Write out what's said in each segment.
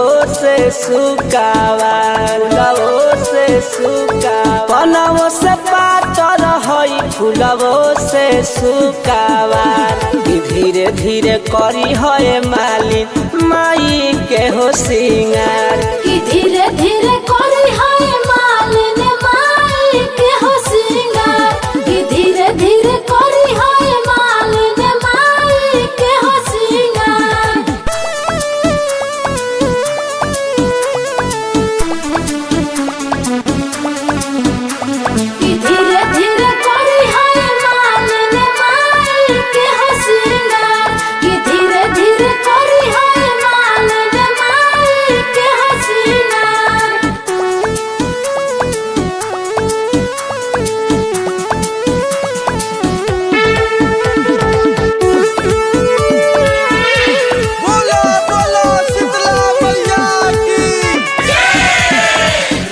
से सुकावार पनवो से पातर हई फूलवो से सुकावार धीरे धीरे करी है मालिन माई के हो सिंगार धीरे धीरे करी है मालिन माई के हो सिंगार धीरे धीरे करी है मालिन माई के हो सिंगार धीरे धीरे करी है मालिन माई के हो सिंगार धीरे धीरे करी है मालिन माई के हो सिंगार बोलो बोलो शीतला मैया की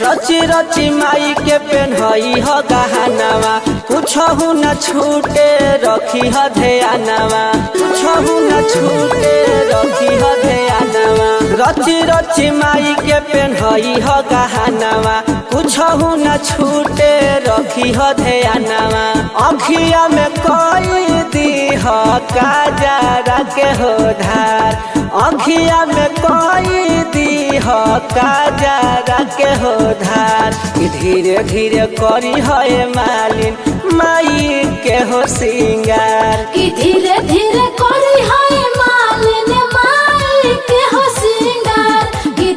रची रची माई के पेन्हई ह गहनावा कुछहु न छूटे रखी ह ध्यानवा कुछहु न छूटे रखी ह ध्यानवा रची रची माई के पेन्हई ह गहनावा कुछहु न छूटे रखी ह ध्यानवा अखिया में कोई दी ह काजरा के हो धार अखिया में कोई दी ह काजरा के हो धार धीरे धीरे करी है मालिन माई के हो सिंगार धीरे धीरे करी है मालिन माई के हो सिंगार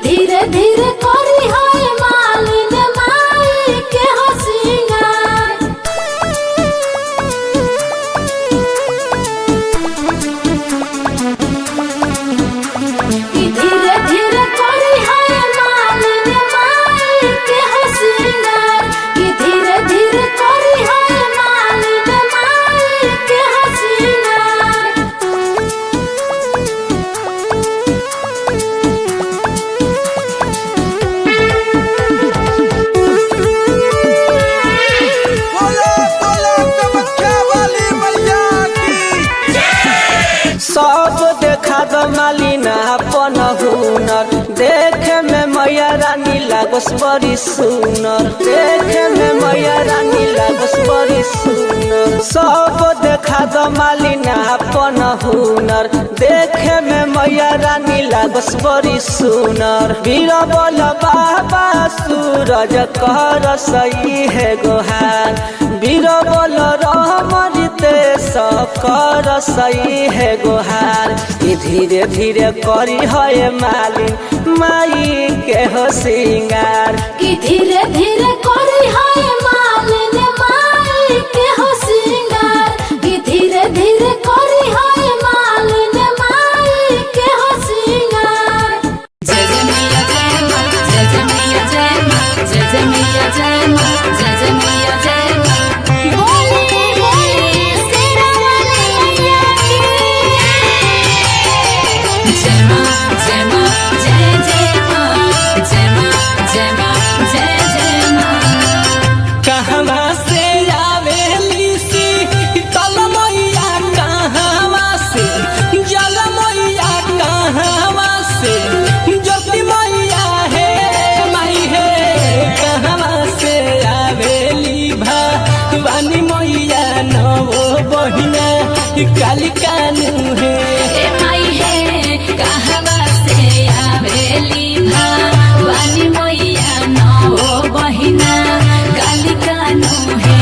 धीरे धीरे करी है मालिन माई के हो सिंगार धीरे धीरे करी है मालिन माई के हो सिंगार धीरे धीरे करी है मालिन माई के हो सिंगार बोलो बोलो तमख्या वाली मैया की सब देखा दो मालिना अपन हुनर देखे में मैया रानी लागस बड़ी सुनर देखे में मैया रानी लागस बड़ी सुनर सब देखा दो मालिना अपन हुनर देखे में मैया रानी लागस बड़ी सुनर बीरबल बाबा सूरज कर सही है गोहार बीरबल रहमते कर सही है गोहार धीरे धीरे करी है मालिन माई के हो सिंगार धीरे धीरे करी है मालिन माई के हो सिंगार धीरे धीरे करी है मालिन माई के हो सिंगार जय जय मैया जय माँ जय जय मैया जय माँ जय जय मैया जय माँ जय जय मैया जय माँ बोले बोले शेरा वाली मैया की जय माँ जय माँ जय जय माँ जय माँ जय माँ जय जय माँ कहवा से आवेली सी तल मैया कहवा से जल मैया कहवा से ज्योति मैया है माई है कहवा से आवेली भवानी मैया नवो बहिना काली कानू है ए माई है कहवा से आवेली भवानी मैया नौ बहिना काली कानू है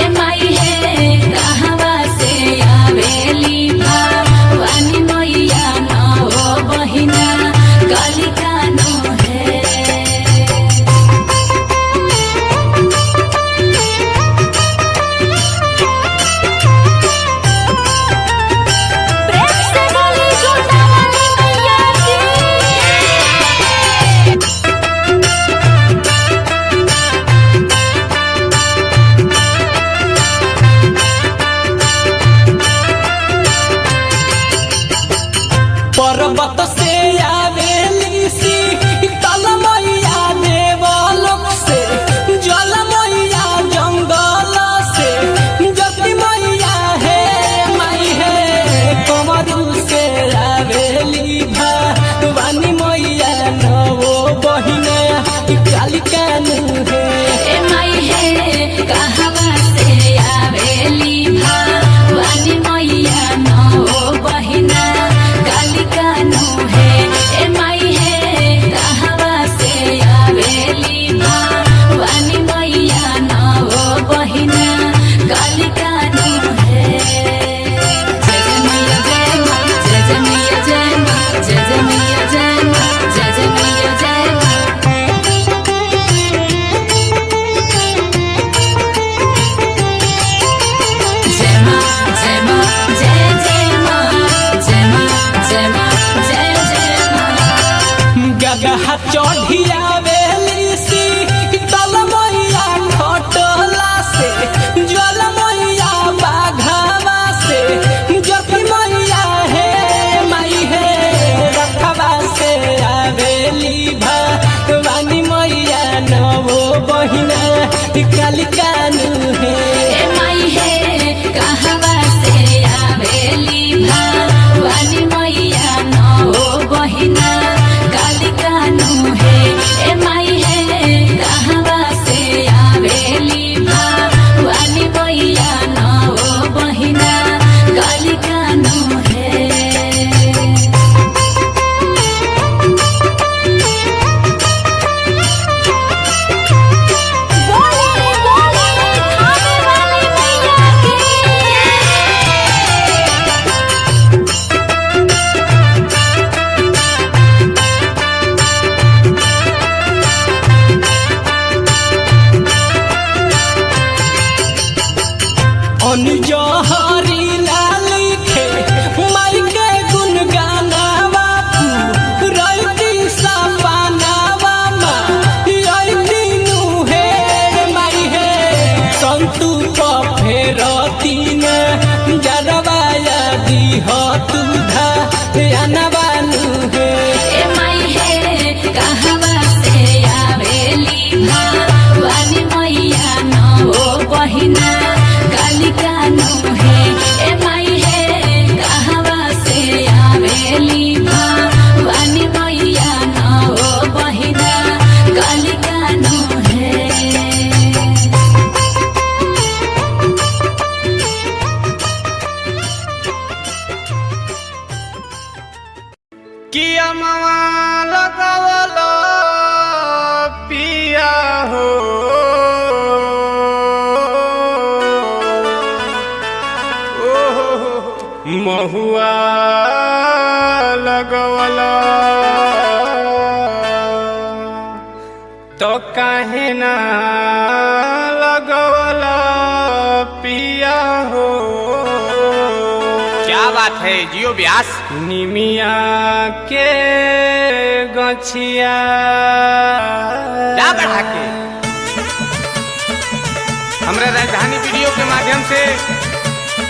ए माई है कहवा से आवेली भवानी मैया नौ बहिना काली कानू है चढ़िया बेली सी तल मैया खटला से ज्वल मैया बाघावा से जखी मैया हे माई हे रखवा से आवेली भवानी मैया नवो बहिना कालिकानु हे माई हे कहवा से आवेली भवानी मैया नौ बहिना कालिकानु हे ए माई हे कहवा से आवेली भवानी मैया नौ बहिना कालिकानु हे बोले बोले खाने वाली मैया की अनुजहरी लिखे माई के गुण गानावा रैती सपनावा रैती नुहे माई हे संतु फेरती न जरवाया दीह तुधा अनबानु हे ए माई हे कहवा से आवेली भवानी मैया नौ बहिना कालिकानु हे ए माई हे कहवा से आवेली भवानी मैया नौ बहिना कालिकानु हे किया मवा लगावला पिया हो महुआ लगवला तो काहे ना लगवला पिया हो। क्या बात है जियो व्यास। निमिया के गछिया बढ़ा के हमारे राजधानी वीडियो के माध्यम से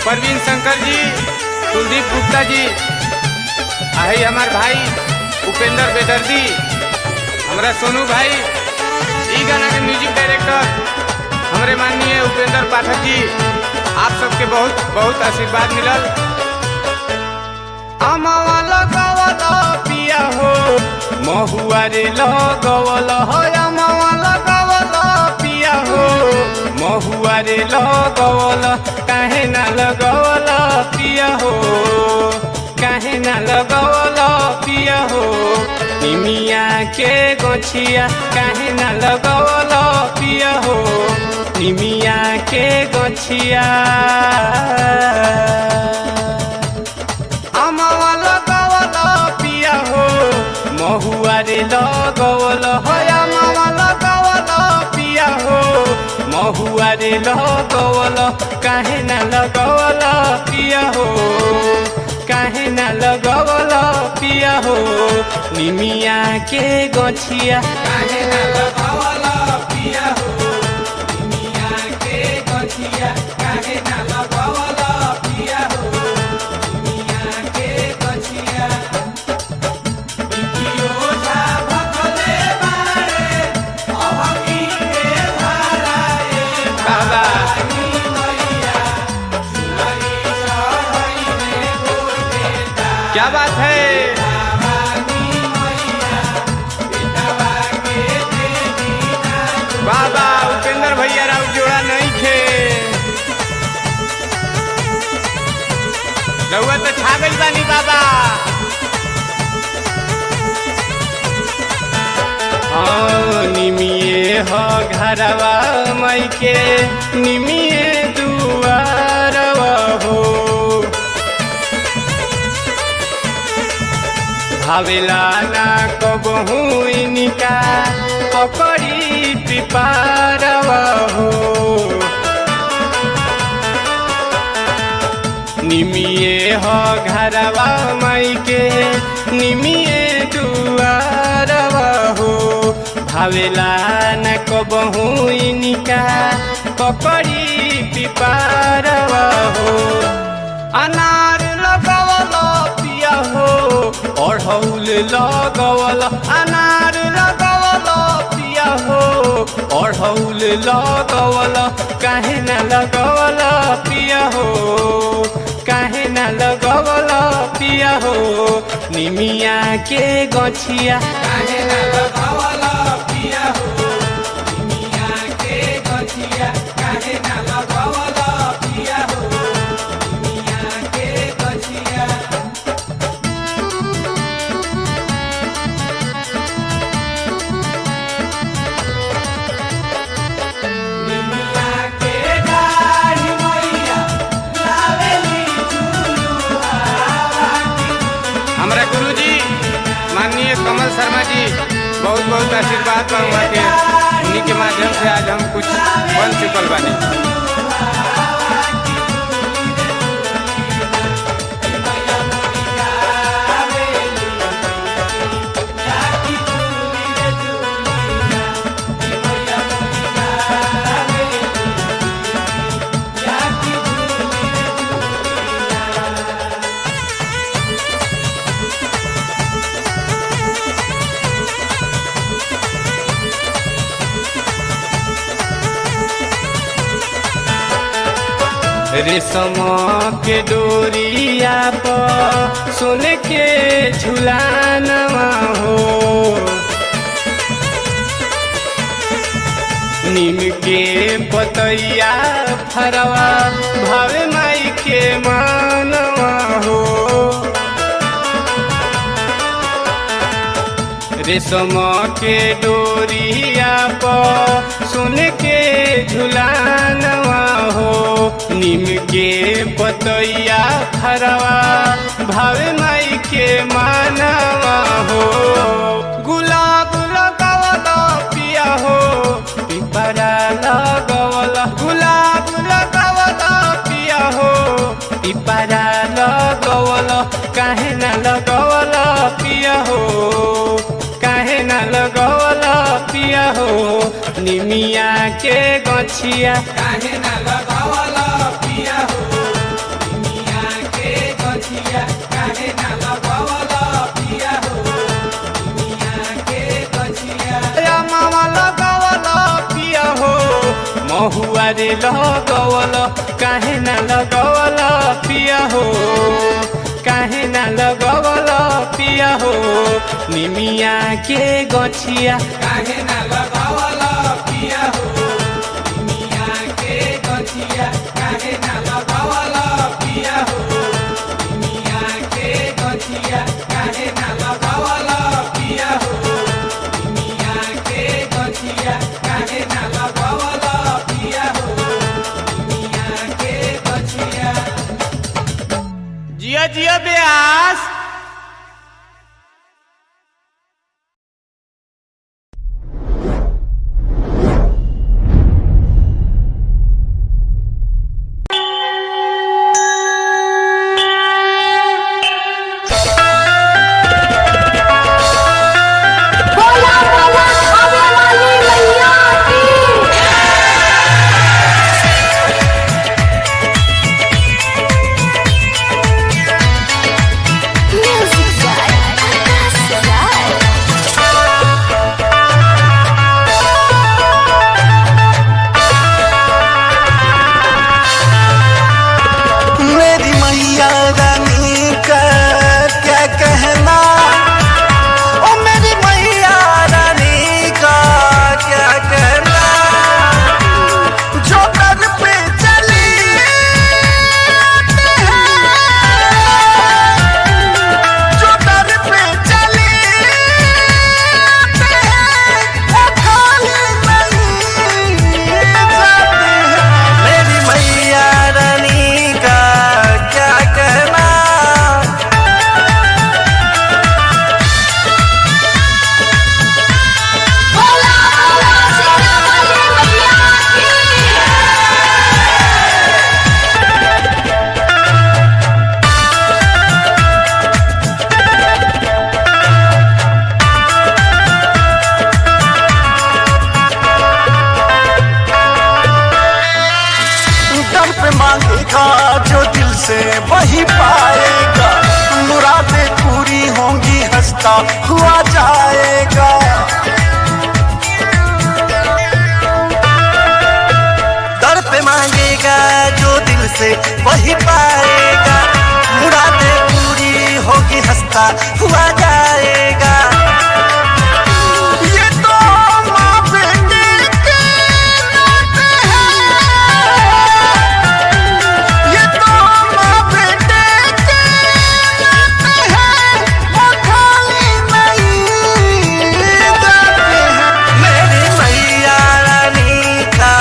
परवीन शंकर जी, कुलदीप गुप्ता जी, आई हमारे भाई उपेंद्र बेदर्दी, हमारा सोनू भाई, ई गाना के म्यूजिक डायरेक्टर हमारे माननीय उपेंद्र पाठक जी, आप सबके बहुत बहुत आशीर्वाद मिलल। अमावा लगवला पिया हो महुआ रे लगवला हो, अमावा लगवला पिया हो महुआ रे लगवला, काहे ना लगवला पिया हो, काहे ना लगवला पिया हो। निमिया के गछिया काहे ना लगवला पिया हो, निमिया के गछिया। अमावा लगवला पिया हो महुआ रे लगवला हो, अमावा लगवला पिया हो महुआ रे लगवला, काहे ना लगवला पिया हो, काहे ना लगवला पिया हो। निमिया के गछिया काहे ना लगवला पिया हो, निमिया के गछिया काहे ना लगवला पिया हो, निमिया के गछिया। बिकियो जा भगले बारे अभकी के धाराए बाबा मैया सुनरी चढ़ई में बोले। क्या बात है। बाबा उपेंद्र भैया राव जोड़ा नहीं थे, रउआ तो छा गइल बानी बाबा। निमिये हो घरवा मई के, निमिये दुआरवा हो, भावेला ना कबहू इनका पकड़ी पिपारवा हो। निमिये हो घरवा मई के, निमिये दुआरवा हो, भावेला न कबहू इनका पकड़ी पिपारवा हो। अनार लगवला पिया हो अढ़ौल लगवला, अनार लगवला पिया हो अढ़ौल लगवला, काहे न लगवला पिया हो, काहे न लगवला पिया हो, निमिया के गछिया काहे न लगवला पिया हो, निमिया के गछिया काहे न लगवला पिया हो, निमिया के गछिया। हमारा गुरुजी माननीय कमल शर्मा जी बहुत बहुत आशीर्वाद बा के, उन्हीं के माध्यम से आज हम कुछ बन चुकल बानी। रेशम के डोरिया पर सोने के झुलानवा हो, नीम के पतैया फरवा भावे माई के मानवा हो। रेशम के डोरिया पर सोने के झुलानवा हो, नीम के पतैया फरवा भावे माई के मानवा हो। गुलाब लगवला पिया हो पिपरा लगवला, गुलाब लगवला पिया हो पिपरा लगवला, काहे न लगवला पिया हो, काहे न लगवला पिया हो, निमिया के गछिया काहे न लगवला पिया हो, निमिया के गछिया काहे न लगवला पिया हो, निमिया के गछिया। मामा लगवला पिया हो महुआ रे लगवला, काहे न लगवला पिया हो, काहे न लगवला पिया हो, निमिया के गछिया काहे न लगवला पिया हो, निमिया के गछिया काहे न लगवला पिया हो, निमिया के गछिया काहे न लगवला पिया हो, निमिया के गछिया काहे न लगवला पिया हो, निमिया के गछिया। जिया जिया ब्यास। कैसे वही पाएगा, मुरादे पूरी होगी हंसता हुआ जाएगा। ये तो माँ बेटे के नाते हैं, ये तो माँ बेटे के नाते हैं, वो खाली नहीं जाते हैं। मेरी मैया रानी का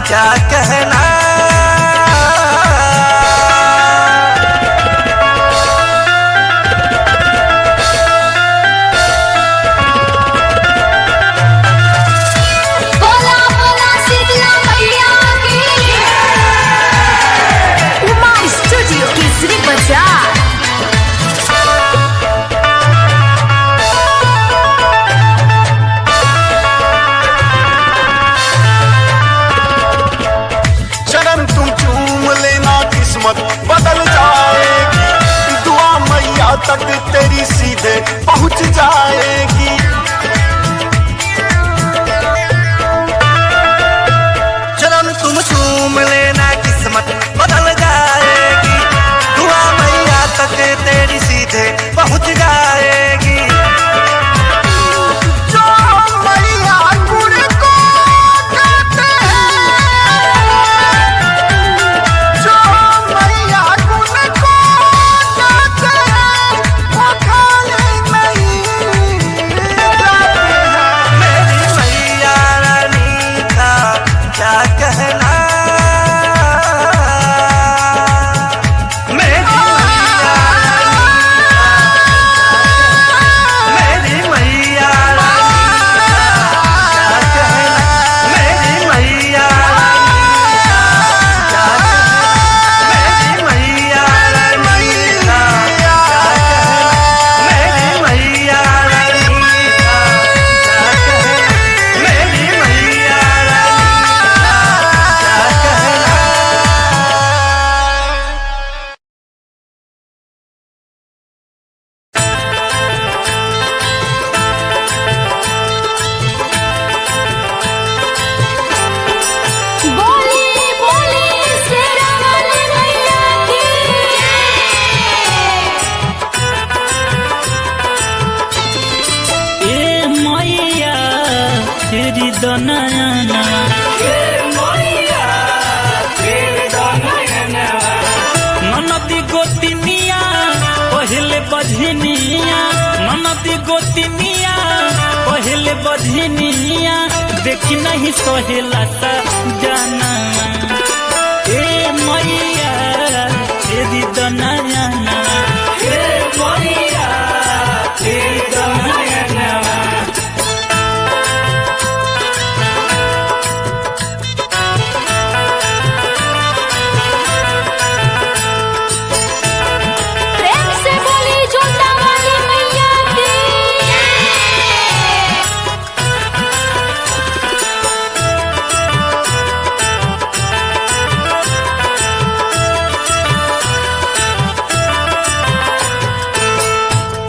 क्या कहना, बोला बोला शीतला मैया की। उमा स्टूडियो केसरी बाजार। चरण तुम चूम लेना किस्मत बदल जाएगी, दुआ मैया तक तेरी सीधे पहुंच जाएगी। चरण तुम चूम लेना किस्मत बदल जाएगी, दुआ मैया तक तेरी सीधे पहुंच जाएगी। जो मैया गुण को गाते हैं, जो मैया गुण को गाते हैं, वो खाली नहीं जाते हैं। मेरी मैया रानी का क्या कहना, मेरी मैया रानी का मेरी मैया मेरी मैया रानी का क्या कहना, मेरी मैया रानी का क्या कहना, मेरी मैया रानी का बोली बोली शेरा वाली मैया की। ए मैया तेरी दनयना, ननदी गोतिनिया पहले बझनिया, ननदी गोतिनिया पहले बझनिया, देखी नहीं सोहेला सा जाना। ए मैया तेरी दनयना, ए मैया तेरी दनयना। प्रेम से बोली जोता वाली मैया की।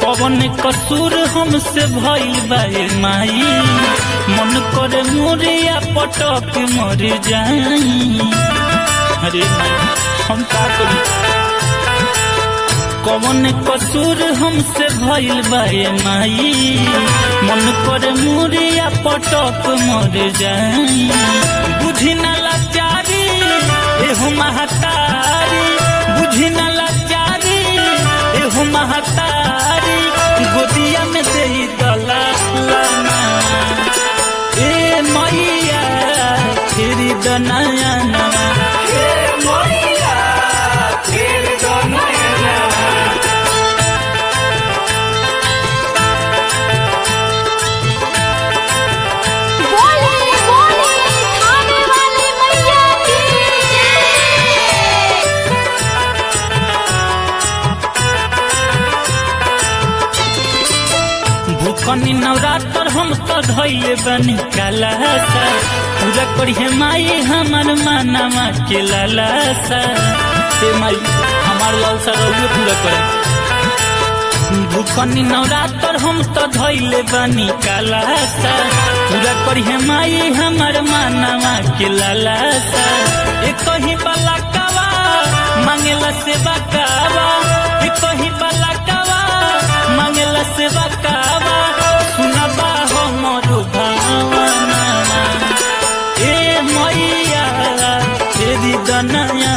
पवन कसूर हमसे भइल बा ए माई, मन करे मोरिया पटक मर जाई। अरे माई हम का करी, कवन कसूर हमसे भइल बा ए माई, मन करे मोरिया पटक मर जाई। बुझी ना लाचारी एहो महतारी, बुझी ना लाचारी एहो महतारी, गोदिया में दे दला लाना। ए मैया तेरी दनयना, ए मैया तेरी दनयना। बोली बोली थाने वाली मैया की। भूखनी नवरात्र हम तो धैले बनी कलासा, पूरा करिए माई हमार मानवा के लालासा। ए माई हमार लालसा रहुए पूरा करे, भूखनी नवरात्र हम तो धैले बनी कलासा, पूरा करिए माई हमार मानवा के लालासा। एक ही बला कवा मांगेला सेवा कावा कि कहीं बाला कावा मांगेला सेवा कावा सुनबा हमरो भावना ए मैया तेरी दनया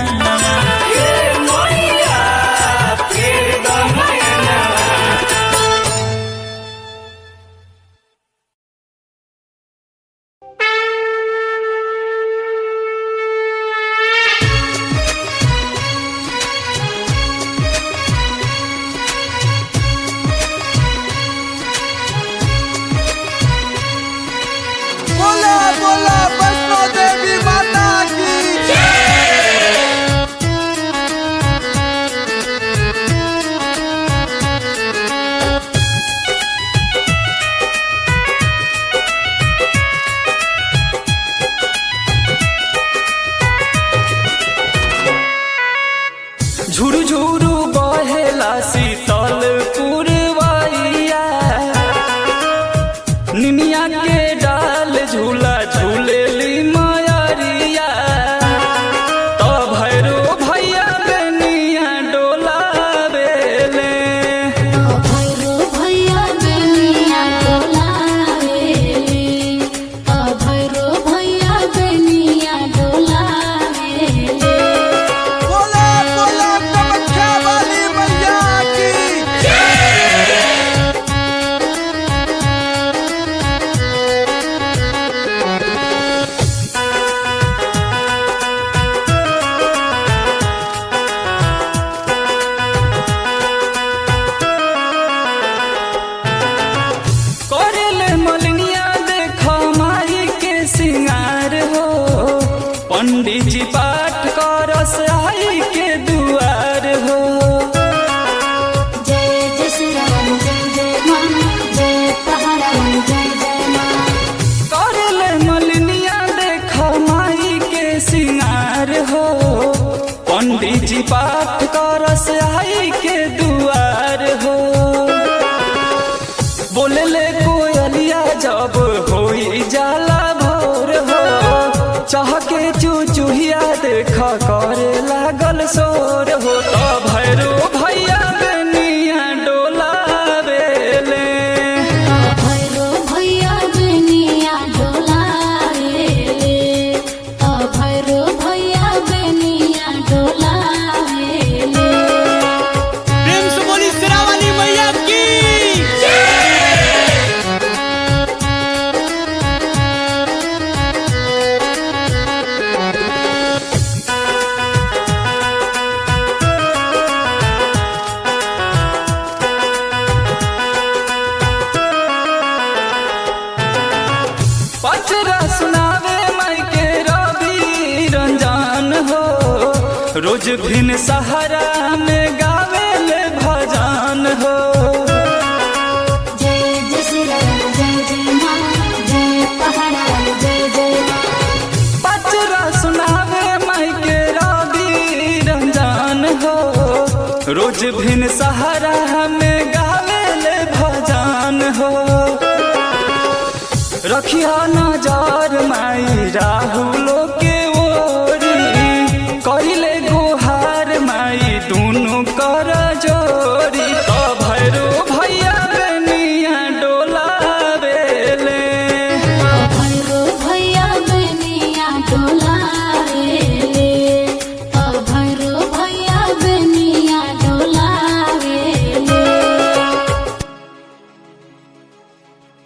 बोला बोला वैष्णो देवी माता की झुरु झुरु बहेला शीतल पुरवैया निमिया के डाल झूला झूलेली मयरिया तो भैरो भैया बेनिया डोलावेले भैरो भैया बेनिया डोलावेले भैरो भैया बेनिया डोलावेले बोला बोला कामाख्या वाली मैया की करेले मलनिया देखो माई के सिंगार हो पंडित जी पाठ करस आई के दुआर हो जय जय श्री राम जय जय मां जय पहाड़ा जय जय मां करेले मलनिया देखो माई के सिंगार हो पंडित जी पाठ करस आई के दुआर हो बोलेले कोयलिया जब होई जाला भोर हो चहके चुचुहिया देखा करे लागल शोर हो तो भैरो भैया बेनिया डोलावेले भैरो भैया बेनिया डोलावेले भैरो भैया बेनिया डोलावेले प्रेम से बोली सिरा वाली मैया की पचरा सुनावे माई के रवि रंजन हो रोज भिन सहारा में गावेले भजन हो जय जय श्री राम जय जय मां जय पहाड़ा जय जय मां पचरा सुनावे माई के रवि रंजन हो रोज भिन सहारा में गावेले भजन हो रखिया नजर माई राहुलो